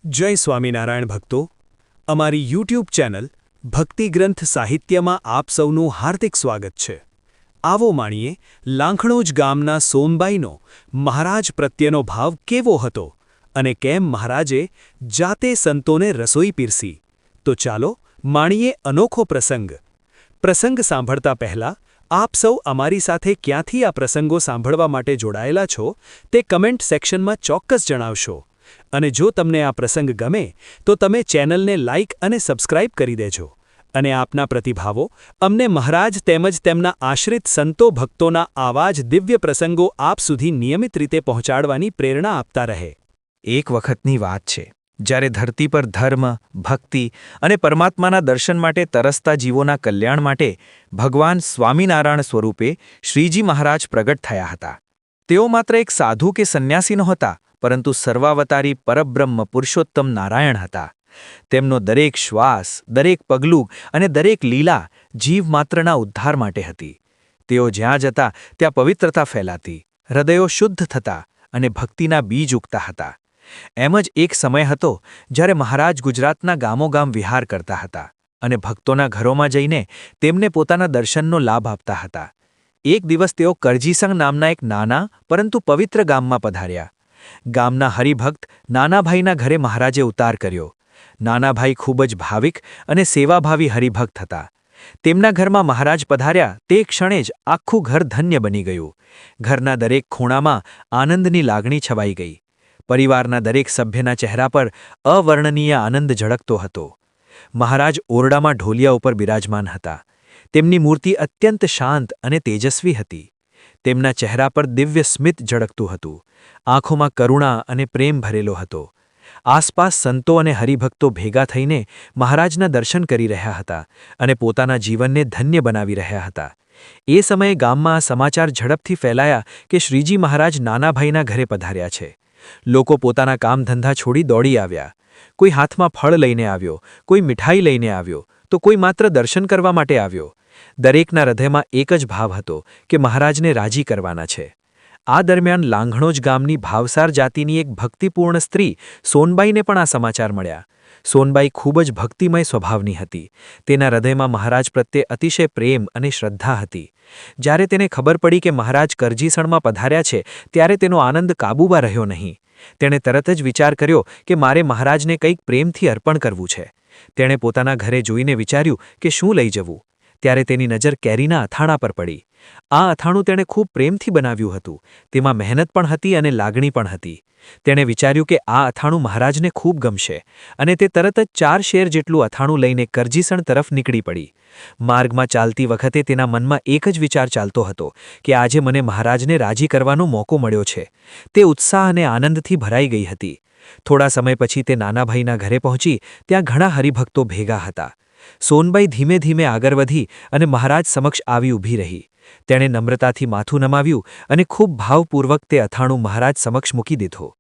જય સ્વામિનારાયણ ભક્તો, અમારી યુટ્યુબ ચેનલ ભક્તિ ગ્રંથ સાહિત્યમાં આપ સૌનું હાર્દિક સ્વાગત છે. આવો માણીએ લાંખણોજ ગામના સોનબાઈનો મહારાજ પ્રત્યેનો ભાવ કેવો હતો અને કેમ મહારાજે જાતે સંતોને રસોઈ પીરસી. તો ચાલો માણીએ અનોખો પ્રસંગ. પ્રસંગ સાંભળતા પહેલા આપ સૌ અમારી સાથે ક્યાંથી આ પ્રસંગો સાંભળવા માટે જોડાયેલા છો તે કમેન્ટ સેક્શનમાં ચોક્કસ જણાવશો. અને જો તમને આ પ્રસંગ ગમે તો તમે ચેનલને લાઇક અને સબસ્ક્રાઇબ કરી દેજો અને આપના પ્રતિભાવો અમને મહારાજ તેમજ તેમના આશ્રિત સંતો ભક્તોના આવા જ દિવ્ય પ્રસંગો આપ સુધી નિયમિત રીતે પહોંચાડવાની પ્રેરણા આપતા રહે. એક વખતની વાત છે, જ્યારે ધરતી પર ધર્મ, ભક્તિ અને પરમાત્માના દર્શન માટે તરસતા જીવોના કલ્યાણ માટે ભગવાન સ્વામિનારાયણ સ્વરૂપે શ્રીજી મહારાજ પ્રગટ થયા હતા. તેઓ માત્ર એક સાધુ કે સંન્યાસી નહોતા, પરંતુ સર્વાવતારી પરબ્રહ્મ પુરુષોત્તમ નારાયણ હતા. તેમનો દરેક શ્વાસ, દરેક પગલું અને દરેક લીલા જીવ માત્રના ઉદ્ધાર માટે હતી. તેઓ જ્યાં જતા ત્યાં પવિત્રતા ફેલાતી, હૃદયો શુદ્ધ થતા અને ભક્તિના બીજ ઉગતા હતા. એમ જ એક સમય હતો જ્યારે મહારાજ ગુજરાતના ગામોગામ વિહાર કરતા હતા અને ભક્તોના ઘરોમાં જઈને તેમને પોતાના દર્શનનો લાભ આપતા હતા. એક દિવસ તેઓ કરજીસંગ નામના એક નાના પરંતુ પવિત્ર ગામમાં પધાર્યા. ગામના હરિભક્ત નાનાભાઈના ઘરે મહારાજે ઉતાર કર્યો. નાનાભાઈ ખૂબ જ ભાવિક અને સેવાભાવી હરિભક્ત હતા. તેમના ઘરમાં મહારાજ પધાર્યા તે ક્ષણે જ આખું ઘર ધન્ય બની ગયું. ઘરના દરેક ખૂણામાં આનંદની લાગણી છવાઈ ગઈ. પરિવારના દરેક સભ્યના ચહેરા પર અવર્ણનીય આનંદ ઝળકતો હતો. મહારાજ ઓરડામાં ઢોલિયા ઉપર બિરાજમાન હતા. તેમની મૂર્તિ અત્યંત શાંત અને તેજસ્વી હતી. તેમના ચહેરા પર દિવ્ય સ્મિત ઝળકતું હતું. આંખોમાં કરુણા અને પ્રેમ ભરેલો હતો. આસપાસ સંતો અને હરિભક્તો ભેગા થઈને મહારાજના દર્શન કરી રહ્યા હતા અને પોતાના જીવનને ધન્ય બનાવી રહ્યા હતા. એ સમયે ગામમાં આ સમાચાર ઝડપથી ફેલાયા કે શ્રીજી મહારાજ નાનાભાઈના ઘરે પધાર્યા છે. લોકો પોતાના કામધંધા છોડી દોડી આવ્યા. કોઈ હાથમાં ફળ લઈને આવ્યો, કોઈ મીઠાઈ લઈને આવ્યો, તો કોઈ માત્ર દર્શન કરવા માટે આવ્યો. દરેકના હૃદયમાં એક જ ભાવ હતો કે મહારાજને રાજી કરવાના છે. આ દરમિયાન લાંઘણોજ ગામની ભાવસાર જાતિની એક ભક્તિપૂર્ણ સ્ત્રી સોનબાઈને પણ આ સમાચાર મળ્યા. સોનબાઈ ખૂબ જ ભક્તિમય સ્વભાવની હતી. તેના હૃદયમાં મહારાજ પ્રત્યે અતિશય પ્રેમ અને શ્રદ્ધા હતી. જ્યારે તેને ખબર પડી કે મહારાજ કરજીસણમાં પધાર્યા છે ત્યારે તેનો આનંદ કાબૂમાં રહ્યો નહીં. તેણે તરત જ વિચાર કર્યો કે મારે મહારાજને કંઈક પ્રેમથી અર્પણ કરવું છે. તેણે પોતાના ઘરે જોઈને વિચાર્યું કે શું લઈ જવું. ત્યારે તેની નજર કેરીના અથાણા પર પડી. આ અથાણું તેણે ખૂબ પ્રેમથી બનાવ્યું હતું. તેમાં મહેનત પણ હતી અને લાગણી પણ હતી. તેણે વિચાર્યું કે આ અથાણું મહારાજને ખૂબ ગમશે અને તે તરત જ 4 શેર જેટલું અથાણું લઈને કરજીસણ તરફ નીકળી પડી. માર્ગમાં ચાલતી વખતે તેના મનમાં એક જ વિચાર ચાલતો હતો કે આજે મને મહારાજને રાજી કરવાનો મોકો મળ્યો છે. તે ઉત્સાહ અને આનંદથી ભરાઈ ગઈ હતી. થોડા સમય પછી તે નાનાભાઈના ઘરે પહોંચી. ત્યાં ઘણા હરિભક્તો ભેગા હતા. સોનબાઈ ધીમે ધીમે આગળ વધી અને મહારાજ સમક્ષ આવી ઊભી રહી. તેણે નમ્રતાથી માથું નમાવ્યું અને ખૂબ ભાવપૂર્વક તે અથાણું મહારાજ સમક્ષ મૂકી દીધું.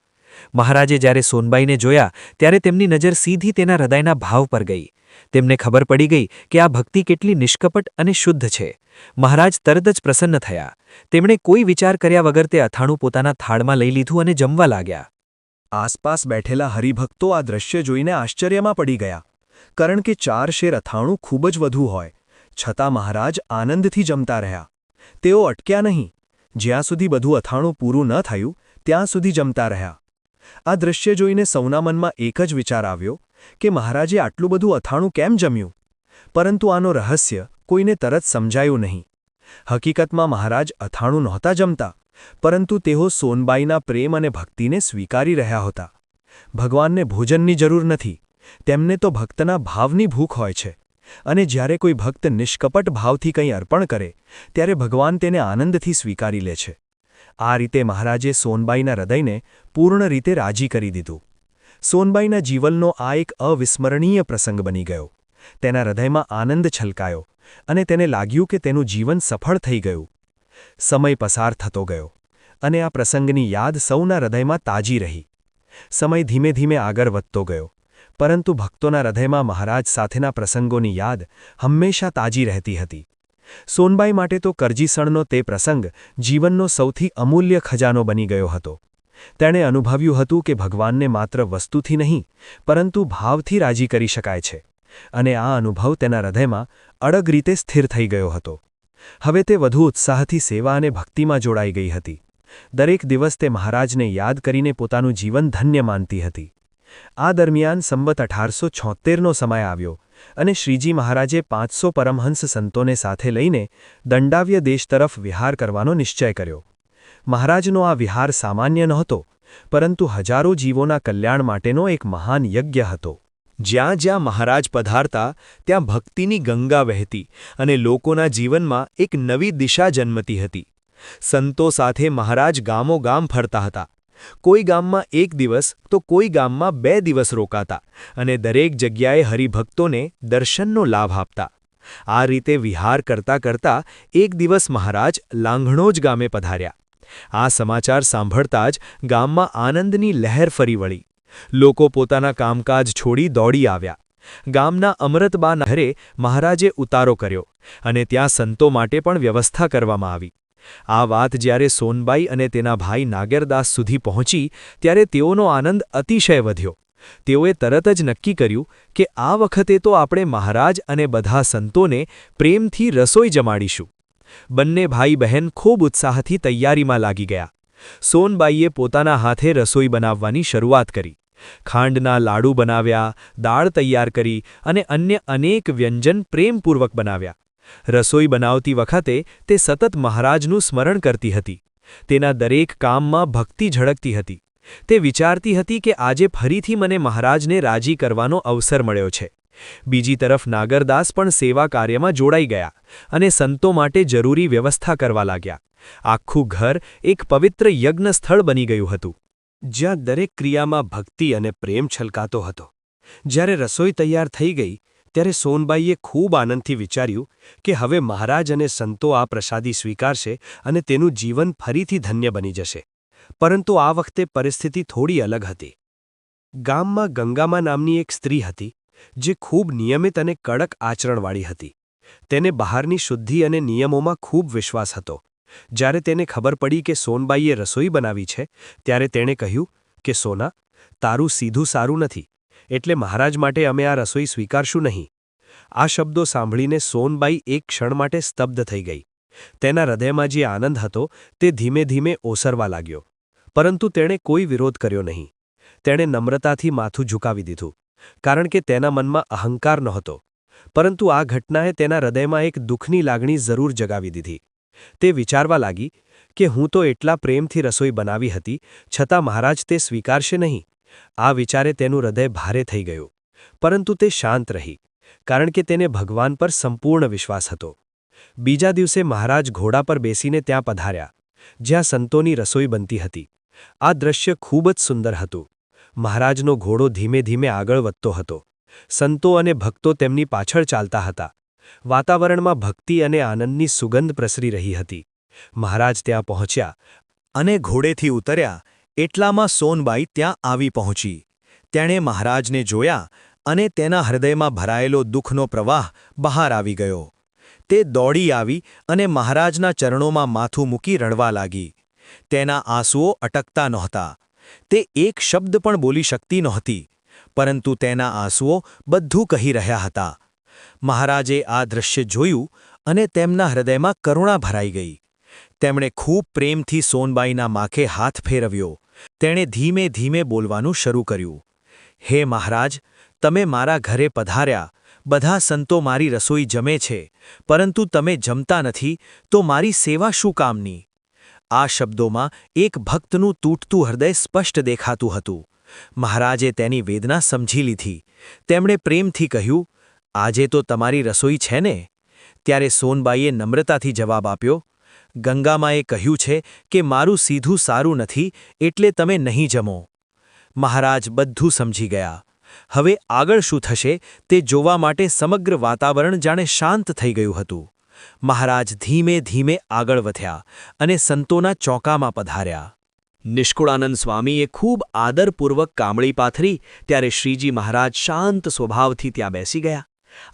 મહારાજે જ્યારે સોનબાઈને જોયા ત્યારે તેમની નજર સીધી તેના હૃદયના ભાવ પર ગઈ. તેમને ખબર પડી ગઈ કે આ ભક્તિ કેટલી નિષ્કપટ અને શુદ્ધ છે. મહારાજ તરત જ પ્રસન્ન થયા. તેમણે કોઈ વિચાર કર્યા વગર તે અથાણું પોતાના થાળમાં લઈ લીધું અને જમવા લાગ્યા. આસપાસ બેઠેલા હરિભક્તો આ દ્રશ્ય જોઈને આશ્ચર્યમાં પડી ગયા, કારણ કે 4 શેર અથાણું ખૂબ જ વધુ હોય. છતાં મહારાજ આનંદથી જમતા રહ્યા. તેઓ અટક્યા નહીં. જ્યાં સુધી બધું અથાણું પૂરું ન થયું ત્યાં સુધી જમતા રહ્યા. આ દ્રશ્ય જોઈને સૌના મનમાં એક જ વિચાર આવ્યો કે મહારાજે આટલું બધું અથાણું કેમ જમ્યું? પરંતુ આનો રહસ્ય કોઈને તરત સમજાયું નહીં. હકીકતમાં મહારાજ અથાણું નહોતા જમતા, પરંતુ તેઓ સોનબાઈના પ્રેમ અને ભક્તિને સ્વીકારી રહ્યા હતા. ભગવાનને ભોજનની જરૂર નથી, તેમને તો ભક્તના ભાવની ભૂખ હોય છે. અને જ્યારે કોઈ ભક્ત નિષ્કપટ ભાવથી કંઈ અર્પણ કરે ત્યારે ભગવાન તેને આનંદથી સ્વીકારી લે છે. આ રીતે મહારાજે સોનબાઈના હૃદયને પૂર્ણ રીતે રાજી કરી દીધું. સોનબાઈના જીવનનો આ એક અવિસ્મરણીય પ્રસંગ બની ગયો. તેના હૃદયમાં આનંદ છલકાયો અને તેને લાગ્યું કે તેનું જીવન સફળ થઈ ગયું. સમય પસાર થતો ગયો અને આ પ્રસંગની યાદ સૌના હૃદયમાં તાજી રહી. સમય ધીમે ધીમે આગળ વધતો ગયો, પરંતુ ભક્તોના હૃદયમાં મહારાજ સાથેના પ્રસંગોની યાદ હંમેશા તાજી રહેતી હતી. સોનબાઈ માટે તો કરજીસણનો તે પ્રસંગ જીવનનો સૌથી અમૂલ્ય ખજાનો બની ગયો હતો. તેણે અનુભવ્યું હતું કે ભગવાનને માત્ર વસ્તુથી નહીં પરંતુ ભાવથી રાજી કરી શકાય છે અને આ અનુભવ તેના હૃદયમાં અડગ રીતે સ્થિર થઈ ગયો હતો. હવે તે વધુ ઉત્સાહથી સેવા અને ભક્તિમાં જોડાઈ ગઈ હતી. દરેક દિવસ તે મહારાજને યાદ કરીને પોતાનું જીવન ધન્ય માનતી હતી. આ દરમિયાન સંવત 1876નો સમય આવ્યો અને શ્રીજી મહારાજે 500 પરમહંસ સંતોને સાથે લઈને દંડાવ્ય દેશ તરફ વિહાર કરવાનો નિશ્ચય કર્યો. મહારાજનો આ વિહાર સામાન્ય નહોતો, પરંતુ હજારો જીવોના કલ્યાણ માટેનો એક મહાન યજ્ઞ હતો. જ્યાં જ્યાં મહારાજ પધારતા ત્યાં ભક્તિની ગંગા વહેતી અને લોકોના જીવનમાં એક નવી દિશા જન્મતી હતી. સંતો સાથે મહારાજ ગામોગામ ફરતા હતા. કોઈ ગામમાં 1 દિવસ તો કોઈ ગામમાં 2 દિવસ રોકાતા અને દરેક જગ્યાએ હરિભક્તોને દર્શનનો લાભ આપતા. આ રીતે વિહાર કરતા કરતા એક દિવસ મહારાજ લાંઘણોજ ગામે પધાર્યા. આ સમાચાર સાંભળતા જ ગામમાં આનંદની લહેર ફરી વળી. લોકો પોતાના કામકાજ છોડી દોડી આવ્યા. ગામના અમૃતબા નહેરે મહારાજે ઉતારો કર્યો અને ત્યાં સંતો માટે પણ વ્યવસ્થા કરવામાં આવી. આ વાત જ્યારે સોનબાઈ અને તેના ભાઈ નાગરદાસ સુધી પહોંચી ત્યારે તેઓનો આનંદ અતિશય વધ્યો. તેઓએ તરત જ નક્કી કર્યું કે આ વખતે તો આપણે મહારાજ અને બધા સંતોને પ્રેમથી રસોઈ જમાડીશું. બંને ભાઈ બહેન ખૂબ ઉત્સાહથી તૈયારીમાં લાગી ગયા. સોનબાઈએ પોતાના હાથે રસોઈ બનાવવાની શરૂઆત કરી. ખાંડના લાડુ બનાવ્યા, દાળ તૈયાર કરી અને અન્ય અનેક વ્યંજન પ્રેમપૂર્વક બનાવ્યા. રસોઈ બનાવતી વખતે તે સતત મહારાજનું સ્મરણ કરતી હતી. તેના દરેક કામમાં ભક્તિ ઝળકતી હતી. તે વિચારતી હતી કે આજે ફરીથી મને મહારાજને રાજી કરવાનો અવસર મળ્યો છે. બીજી તરફ નાગરદાસ પણ સેવા કાર્યમાં જોડાઈ ગયા અને સંતો માટે જરૂરી વ્યવસ્થા કરવા લાગ્યા. આખું ઘર એક પવિત્ર યજ્ઞ સ્થળ બની ગયું હતું, જ્યાં દરેક ક્રિયામાં ભક્તિ અને પ્રેમ છલકાતો હતો. જ્યારે રસોઈ તૈયાર થઈ ગઈ ત્યારે સોનબાઈએ ખૂબ આનંદથી વિચાર્યું કે હવે મહારાજ અને સંતો આ પ્રસાદી સ્વીકારશે અને તેનું જીવન ફરીથી ધન્ય બની જશે. પરંતુ આ વખતે પરિસ્થિતિ થોડી અલગ હતી. ગામમાં ગંગામા નામની એક સ્ત્રી હતી જે ખૂબ નિયમિત અને કડક આચરણવાળી હતી. તેને બહારની શુદ્ધિ અને નિયમોમાં ખૂબ વિશ્વાસ હતો. જ્યારે તેને ખબર પડી કે સોનબાઈએ રસોઈ બનાવી છે ત્યારે તેણે કહ્યું કે સોના, તારું સીધું સારું નથી, એટલે મહારાજ માટે અમે આ રસોઈ સ્વીકારશું નહીં. આ શબ્દો સાંભળીને સોનબાઈ એક ક્ષણ માટે સ્તબ્ધ થઈ ગઈ. તેના હૃદયમાં જે આનંદ હતો તે ધીમે ધીમે ઓસરવા લાગ્યો. પરંતુ તેણે કોઈ વિરોધ કર્યો નહીં. તેણે નમ્રતાથી માથું ઝુકાવી દીધું, કારણ કે તેના મનમાં અહંકાર નહોતો. પરંતુ આ ઘટનાએ તેના હૃદયમાં એક દુઃખની લાગણી જરૂર જગાવી દીધી. તે વિચારવા લાગી કે હું તો એટલા પ્રેમથી રસોઈ બનાવી હતી, છતાં મહારાજ તે સ્વીકારશે નહીં. આ વિચારે તેનું હૃદય ભારે થઈ ગયું. પરંતુ તે શાંત રહી, કારણ કે તેને ભગવાન પર સંપૂર્ણ વિશ્વાસ હતો. બીજા દિવસે મહારાજ ઘોડા પર બેસીને ત્યાં પધાર્યા, જ્યાં સંતોની રસોઈ બનતી હતી. આ દ્રશ્ય ખૂબ જ સુંદર હતું. મહારાજનો ઘોડો ધીમે ધીમે આગળ વધતો હતો. સંતો અને ભક્તો તેમની પાછળ ચાલતા હતા. વાતાવરણમાં ભક્તિ અને આનંદની સુગંધ પ્રસરી રહી હતી. મહારાજ ત્યાં પહોંચ્યા અને ઘોડેથી ઉતર્યા એટલામાં સોનબાઈ ત્યાં આવી પહોંચી. તેણે મહારાજને જોયા અને તેના હૃદયમાં ભરાયેલો દુઃખનો પ્રવાહ બહાર આવી ગયો. તે દોડી આવી અને મહારાજના ચરણોમાં માથું મૂકી રડવા લાગી. તેના આંસુઓ અટકતા નહોતા. તે એક શબ્દ પણ બોલી શકતી નહોતી, પરંતુ તેના આંસુઓ બધું કહી રહ્યા હતા. મહારાજે આ દૃશ્ય જોયું અને તેમના હૃદયમાં કરુણા ભરાઈ ગઈ. તેમણે ખૂબ પ્રેમથી સોનબાઈના માથે હાથ ફેરવ્યો. તેણે ધીમે ધીમે બોલવાનું શરૂ કર્યું. હે મહારાજ, તમે મારા ઘરે પધાર્યા, બધા સંતો મારી રસોઈ જમે છે, પરંતુ તમે જમતા નથી તો મારી સેવા શું કામની? આ શબ્દોમાં એક ભક્તનું તૂટતું હૃદય સ્પષ્ટ દેખાતું હતું. મહારાજે તેની વેદના સમજી લીધી. તેમણે પ્રેમથી કહ્યું, આજે તો તમારી રસોઈ છે ને? ત્યારે સોનબાઈએ નમ્રતાથી જવાબ આપ્યો, ગંગામાએ કહ્યું છે કે મારું સીધું સારું નથી, એટલે તમે નહીં જમો. મહારાજ બધું સમજી ગયા. હવે આગળ શું થશે તે જોવા માટે સમગ્ર વાતાવરણ જાણે શાંત થઈ ગયું હતું. મહારાજ ધીમે ધીમે આગળ વધ્યા અને સંતોના ચોકામાં પધાર્યા. નિષ્કુળાનંદ સ્વામીએ ખૂબ આદરપૂર્વક કામળી પાથરી ત્યારે શ્રીજી મહારાજ શાંત સ્વભાવથી ત્યાં બેસી ગયા.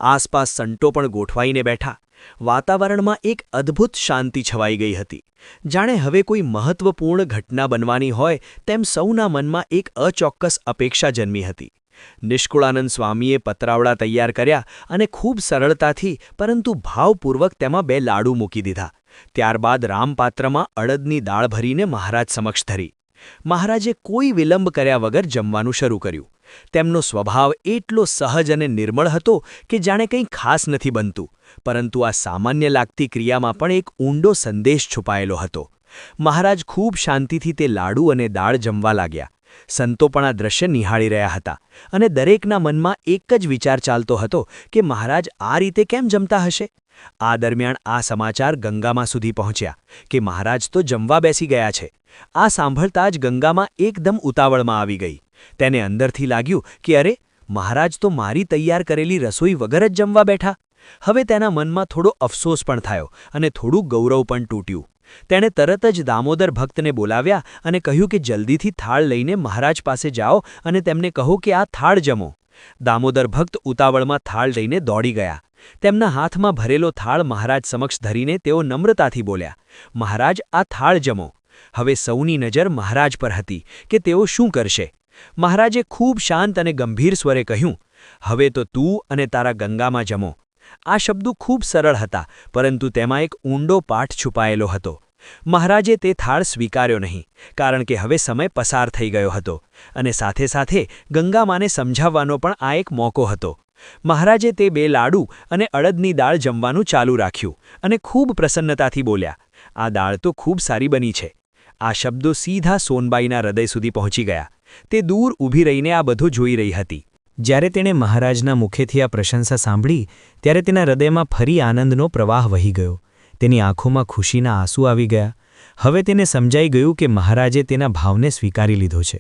આસપાસ સંતો પણ ગોઠવાઈને બેઠા. વાતાવરણમાં એક અદ્ભુત શાંતિ છવાઈ ગઈ હતી. જાણે હવે કોઈ મહત્વપૂર્ણ ઘટના બનવાની હોય તેમ સૌના મનમાં એક અચોક્કસ અપેક્ષા જન્મી હતી. નિષ્કુળાનંદ સ્વામીએ પતરાવડા તૈયાર કર્યા અને ખૂબ સરળતાથી પરંતુ ભાવપૂર્વક તેમાં 2 લાડુ મૂકી દીધા. ત્યારબાદ રામપાત્રમાં અડદની દાળ ભરીને મહારાજ સમક્ષ ધરી. મહારાજે કોઈ વિલંબ કર્યા વગર જમવાનું શરૂ કર્યું. તેમનો સ્વભાવ એટલો સહજ અને નિર્મળ હતો કે જાણે કંઈ ખાસ નથી બનતું, પરંતુ આ સામાન્ય લાગતી ક્રિયામાં પણ એક ઊંડો સંદેશ છુપાયેલો હતો. મહારાજ ખૂબ શાંતિથી તે લાડુ અને દાળ જમવા લાગ્યા. સંતો પણ આ દ્રશ્ય નિહાળી રહ્યા હતા અને દરેકના મનમાં એક જ વિચાર ચાલતો હતો કે મહારાજ આ રીતે કેમ જમતા હશે. આ દરમિયાન આ સમાચાર ગંગામાં સુધી પહોંચ્યા કે મહારાજ તો જમવા બેસી ગયા છે. આ સાંભળતા જ ગંગામાં એકદમ ઉતાવળમાં આવી ગઈ. તેને અંદરથી લાગ્યું કે અરે, મહારાજ તો મારી તૈયાર કરેલી રસોઈ વગર જ જમવા બેઠા. હવે તેના મનમાં થોડો અફસોસ પણ થયો અને થોડું ગૌરવ પણ તૂટ્યું. તેણે તરત જ દામોદર ભક્તને બોલાવ્યા અને કહ્યું કે જલ્દીથી થાળ લઈને મહારાજ પાસે જાઓ અને તેમને કહો કે આ થાળ જમો. દામોદર ભક્ત ઉતાવળમાં થાળ લઈને દોડી ગયા. તેમના હાથમાં ભરેલો થાળ મહારાજ સમક્ષ ધરીને તેઓ નમ્રતાથી બોલ્યા, મહારાજ, આ થાળ જમો. હવે સૌની નજર મહારાજ પર હતી કે તેઓ શું કરશે. મહારાજે ખૂબ શાંત અને ગંભીર સ્વરે કહ્યું, હવે તો તું અને તારા ગંગામાં જમો. આ શબ્દો ખૂબ સરળ હતા, પરંતુ તેમાં એક ઊંડો પાઠ છુપાયેલો હતો. મહારાજે તે થાળ સ્વીકાર્યો નહીં, કારણ કે હવે સમય પસાર થઈ ગયો હતો અને સાથે સાથે ગંગામાને સમજાવવાનો પણ આ એક મોકો હતો. મહારાજે તે 2 લાડુ અને અડદની દાળ જમવાનું ચાલુ રાખ્યું અને ખૂબ પ્રસન્નતાથી બોલ્યા, આ દાળ તો ખૂબ સારી બની છે. આ શબ્દો સીધા સોનબાઈના હૃદય સુધી પહોંચી ગયા. તે દૂર ઊભી રહીને આ બધું જોઈ રહી હતી. જ્યારે તેણે મહારાજના મુખેથી આ પ્રશંસા સાંભળી ત્યારે તેના હૃદયમાં ફરી આનંદનો પ્રવાહ વહી ગયો. તેની આંખોમાં ખુશીના આંસુ આવી ગયા. હવે તેને સમજાઈ ગયું કે મહારાજે તેના ભાવને સ્વીકારી લીધો છે.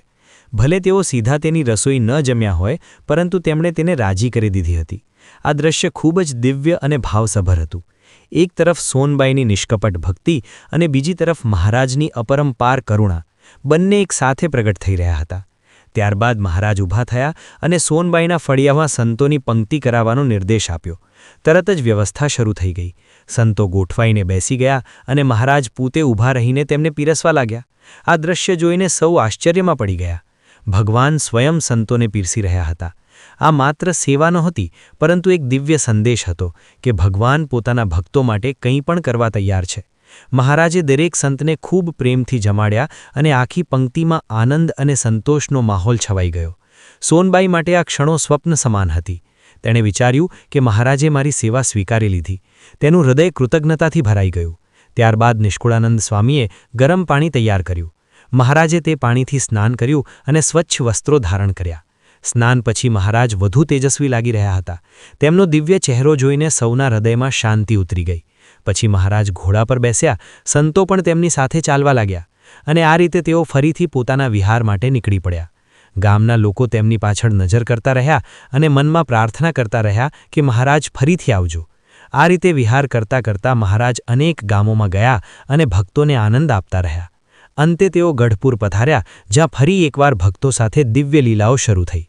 ભલે તેઓ સીધા તેની રસોઈ ન જમ્યા હોય, પરંતુ તેમણે તેને રાજી કરી દીધી હતી. આ દ્રશ્ય ખૂબ જ દિવ્ય અને ભાવસભર હતું. એક તરફ સોનબાઈની નિષ્કપટ ભક્તિ અને બીજી તરફ મહારાજની અપરંપાર કરુણા, બંને એક સાથે પ્રગટ થઈ રહ્યા હતા. ત્યારબાદ મહારાજ ઊભા થયા અને સોનબાઈના ફળિયામાં સંતોની પંક્તિ કરાવવાનો નિર્દેશ આપ્યો. તરત જ વ્યવસ્થા શરૂ થઈ ગઈ. સંતો ગોઠવાઈને બેસી ગયા અને મહારાજ પોતે ઊભા રહીને તેમને પીરસવા લાગ્યા. આ દ્રશ્ય જોઈને સૌ આશ્ચર્યમાં પડી ગયા. ભગવાન સ્વયં સંતોને પીરસી રહ્યા હતા. આ માત્ર સેવા નહોતી, પરંતુ એક દિવ્ય સંદેશ હતો કે ભગવાન પોતાના ભક્તો માટે કંઈ પણ કરવા તૈયાર છે. મહારાજે દરેક સંતને ખૂબ પ્રેમથી જમાડ્યા અને આખી પંક્તિમાં આનંદ અને સંતોષનો માહોલ છવાઈ ગયો. સોનબાઈ માટે આ ક્ષણો સ્વપ્ન સમાન હતી. તેણે વિચાર્યું કે મહારાજે મારી સેવા સ્વીકારી લીધી. તેનું હૃદય કૃતજ્ઞતાથી ભરાઈ ગયું. ત્યારબાદ નિષ્કુળાનંદ સ્વામીએ ગરમ પાણી તૈયાર કર્યું. મહારાજે તે પાણીથી સ્નાન કર્યું અને સ્વચ્છ વસ્ત્રો ધારણ કર્યા. સ્નાન પછી મહારાજ વધુ તેજસ્વી લાગી રહ્યા હતા. તેમનો દિવ્ય ચહેરો જોઈને સૌના હૃદયમાં શાંતિ ઉતરી ગઈ. પછી મહારાજ ઘોડા પર બેસ્યા. સંતો પણ તેમની સાથે ચાલવા લાગ્યા અને આ રીતે તેઓ ફરીથી પોતાના વિહાર માટે નીકળી પડ્યા. ગામના લોકો તેમની પાછળ નજર કરતા રહ્યા અને મનમાં પ્રાર્થના કરતા રહ્યા કે મહારાજ ફરીથી આવજો. આ રીતે વિહાર કરતા કરતા મહારાજ અનેક ગામોમાં ગયા અને ભક્તોને આનંદ આપતા રહ્યા. અંતે તેઓ ગઢપુર પધાર્યા, જ્યાં ફરી એકવાર ભક્તો સાથે દિવ્ય લીલાઓ શરૂ થઈ.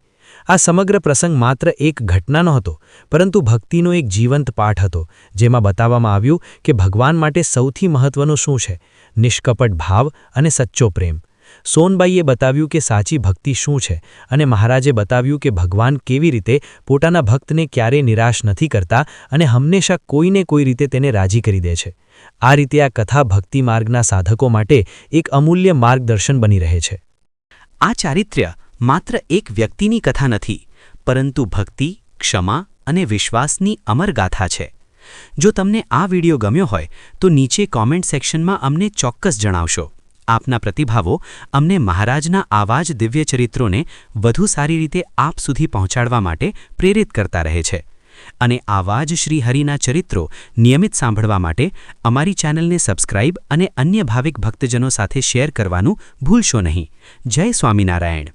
આ સમગ્ર પ્રસંગ માત્ર એક ઘટના નહોતો, પરંતુ ભક્તિનો એક જીવંત પાઠ હતો, જેમાં બતાવવામાં આવ્યું કે ભગવાન માટે સૌથી મહત્વનું શું છે: નિષ્કપટ ભાવ અને સચ્ચો પ્રેમ. સોનબાઈએ બતાવ્યું કે સાચી ભક્તિ શું છે અને મહારાજે બતાવ્યું કે ભગવાન કેવી રીતે પોતાના ભક્તને ક્યારેય નિરાશ નથી કરતા અને હંમેશા કોઈને કોઈ રીતે તેને રાજી કરી દે છે. આ રીતે આ કથા ભક્તિ માર્ગના સાધકો માટે એક અમૂલ્ય માર્ગદર્શન બની રહે છે. આ ચારિત્ર્ય માત્ર એક વ્યક્તિની કથા નથી, પરંતુ ભક્તિ, ક્ષમા અને વિશ્વાસની અમર ગાથા છે. જો તમને આ વિડિયો ગમ્યો હોય તો નીચે કોમેન્ટ સેક્શનમાં અમને ચોક્કસ જણાવશો. આપના પ્રતિભાવો અમને મહારાજના આવા જ દિવ્ય ચરિત્રોને વધુ સારી રીતે આપ સુધી પહોંચાડવા માટે પ્રેરિત કરતા રહે છે. અને આવા જ શ્રી હરિના ચરિત્રો નિયમિત સાંભળવા માટે અમારી ચેનલને સબસ્ક્રાઇબ અને અન્ય ભાવિક ભક્તજનો સાથે શેર કરવાનું ભૂલશો નહીં. જય સ્વામિનારાયણ.